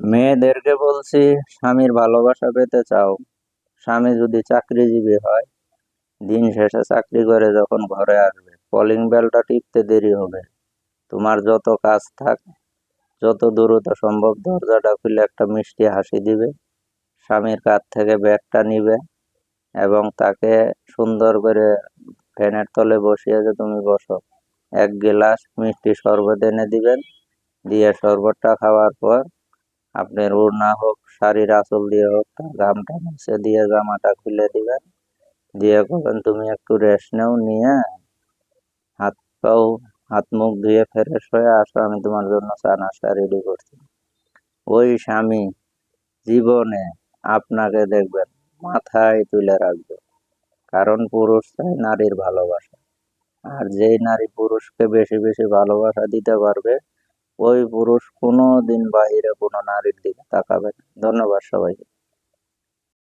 মেয়েদেরকে বলছি, স্বামীর ভালোবাসা পেতে চাও, স্বামী যদি চাকরিজীবী হয়, দিন শেষে চাকরি করে যখন ঘরে আসবে কলিং বেলটা টিপতে দেরি হবে। তোমার যত কাজ থাক, যত দ্রুত সম্ভব দরজাটা খুলে একটা মিষ্টি হাসি দিবে, স্বামীর কাছ থেকে ব্যাগটা নিবে এবং তাকে সুন্দর করে ফ্যানের তলে বসিয়ে যে তুমি বসো, এক গ্লাস মিষ্টি শরবত এনে দিবেন। দিয়ে শরবতটা খাওয়ার পর আপনার ওড়না হোক, শাড়ির আঁচল দিয়ে হোক, তার গামটা মুছে দিয়ে জামাটা খুলে দিবেন। দিয়ে বলবেন তুমি একটু রেস্ট নাও, নিয়ে হাত পাও, হাত মুখ ধুয়ে ফ্রেশ হয়ে আসো, আমি তোমার জন্য চা নাস্তা রেডি করছি। ওই স্বামী জীবনে আপনাকে দেখবেন মাথায় তুলে রাখবে। কারণ পুরুষ চায় নারীর ভালোবাসা, আর যেই নারী পুরুষকে বেশি বেশি ভালোবাসা দিতে পারবে, ওই পুরুষ কোনো দিন বাহিরে কোনো নারীর দিকে তাকাবে না। ধন্যবাদ সবাইকে।